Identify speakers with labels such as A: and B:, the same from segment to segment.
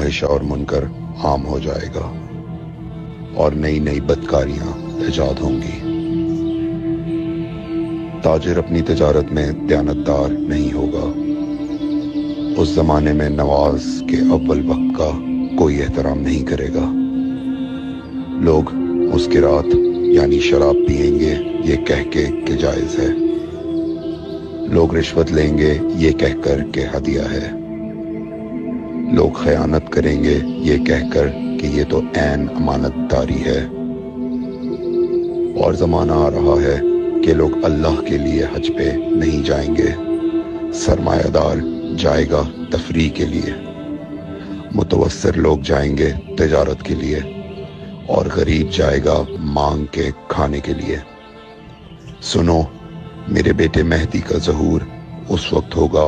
A: فاحشہ اور منکر عام ہو جائے گا اور نئی نئی بدکاریاں ایجاد ہوں گی۔ تاجر اپنی تجارت میں دیانتدار نہیں ہوگا۔ اس زمانے میں نماز کے اول وقت کا کوئی احترام نہیں کرے گا۔ لوگ مسکرات یعنی شراب پئیں گے یہ کہہ کے کہ جائز ہے۔ لوگ رشوت لیں گے یہ کہہ کر کہ ہدیہ ہے۔ لوگ خیانت کریں گے یہ کہہ کر کہ یہ تو عین امانت داری ہے۔ اور زمانہ آ رہا ہے کہ لوگ اللہ کے لیے حج پہ نہیں جائیں گے۔ سرمایہ دار جائے گا تفریح کے لیے، متوسر لوگ جائیں گے تجارت کے لیے، اور غریب جائے گا مانگ کے کھانے کے لیے۔ سنو، میرے بیٹے مہدی کا ظہور اس وقت ہوگا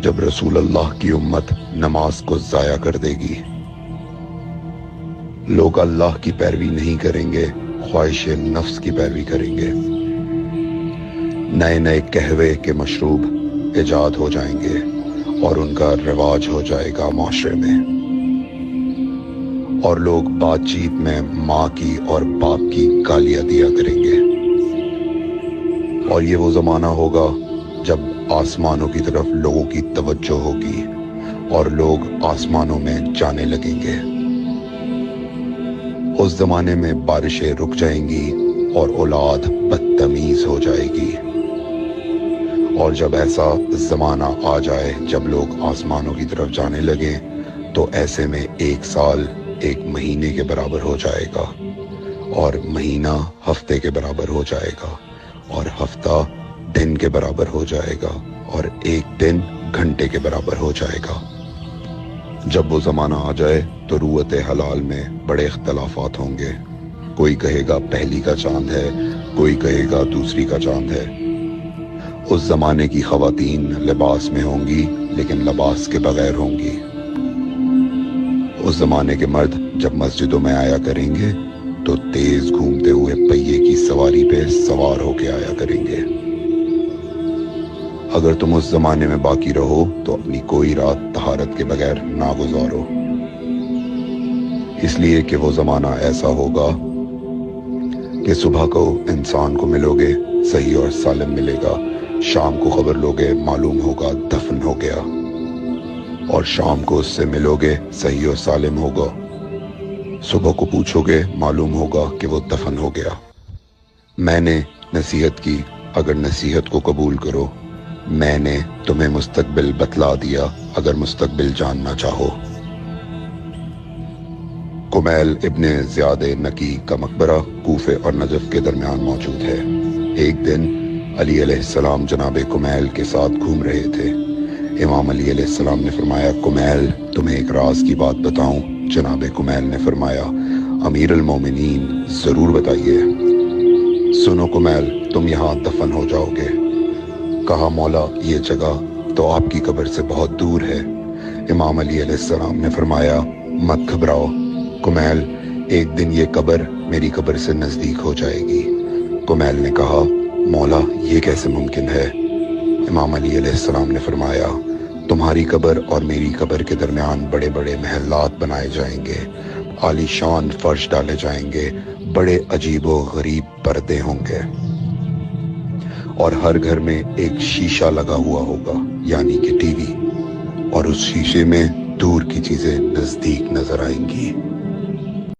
A: جب رسول اللہ کی امت نماز کو ضائع کر دے گی۔ لوگ اللہ کی پیروی نہیں کریں گے، خواہش نفس کی پیروی کریں گے۔ نئے نئے قہوے کے مشروب ایجاد ہو جائیں گے اور ان کا رواج ہو جائے گا معاشرے میں، اور لوگ بات چیت میں ماں کی اور باپ کی گالیاں دیا کریں گے۔ اور یہ وہ زمانہ ہوگا جب آسمانوں کی طرف لوگوں کی توجہ ہوگی اور لوگ آسمانوں میں جانے لگیں گے۔ اس زمانے میں بارشیں رک جائیں گی اور اولاد بدتمیز ہو جائے گی۔ اور جب ایسا زمانہ آ جائے جب لوگ آسمانوں کی طرف جانے لگیں تو ایسے میں ایک سال ایک مہینے کے برابر ہو جائے گا، اور مہینہ ہفتے کے برابر ہو جائے گا، اور ہفتہ دن کے برابر ہو جائے گا، اور ایک دن گھنٹے کے برابر ہو جائے گا۔ جب وہ زمانہ آ جائے تو روت حلال میں بڑے اختلافات ہوں گے۔ کوئی کہے گا پہلی کا چاند ہے، کوئی کہے گا دوسری کا چاند ہے۔ اس زمانے کی خواتین لباس میں ہوں گی لیکن لباس کے بغیر ہوں گی۔ اس زمانے کے مرد جب مسجدوں میں آیا کریں گے تو تیز گھومتے ہوئے پہیے کی سواری پہ سوار ہو کے آیا کریں گے۔ اگر تم اس زمانے میں باقی رہو تو اپنی کوئی رات طہارت کے بغیر نہ گزارو، اس لیے کہ وہ زمانہ ایسا ہوگا کہ صبح کو انسان کو ملو گے صحیح اور سالم ملے گا، شام کو خبر لوگے معلوم ہوگا دفن ہو گیا، اور شام کو اس سے ملو گے صحیح اور سالم ہوگا، صبح کو پوچھو گے معلوم ہوگا کہ وہ دفن ہو گیا۔ میں نے نصیحت کی، اگر نصیحت کو قبول کرو، میں نے تمہیں مستقبل بتلا دیا اگر مستقبل جاننا چاہو۔ کمیل ابن زیاد نکی کا مقبرہ کوفے اور نجف کے درمیان موجود ہے۔ ایک دن علی علیہ السلام جناب کمیل کے ساتھ گھوم رہے تھے۔ امام علی علیہ السلام نے فرمایا، کمیل تمہیں ایک راز کی بات بتاؤں؟ جناب کمیل نے فرمایا، امیر المومنین ضرور بتائیے۔ سنو کمیل، تم یہاں دفن ہو جاؤ گے۔ کہا، مولا یہ جگہ تو آپ کی قبر سے بہت دور ہے۔ امام علی علیہ السلام نے فرمایا، مت گھبراؤ کمیل، ایک دن یہ قبر میری قبر سے نزدیک ہو جائے گی۔ کمیل نے کہا، مولا یہ کیسے ممکن ہے؟ امام علی علیہ السلام نے فرمایا، تمہاری قبر اور میری قبر کے درمیان بڑے بڑے محلات بنائے جائیں گے، عالی شان فرش ڈالے جائیں گے، بڑے عجیب و غریب پردے ہوں گے، اور ہر گھر میں ایک شیشہ لگا ہوا ہوگا یعنی کہ ٹی وی، اور اس شیشے میں دور کی چیزیں نزدیک نظر آئیں گی۔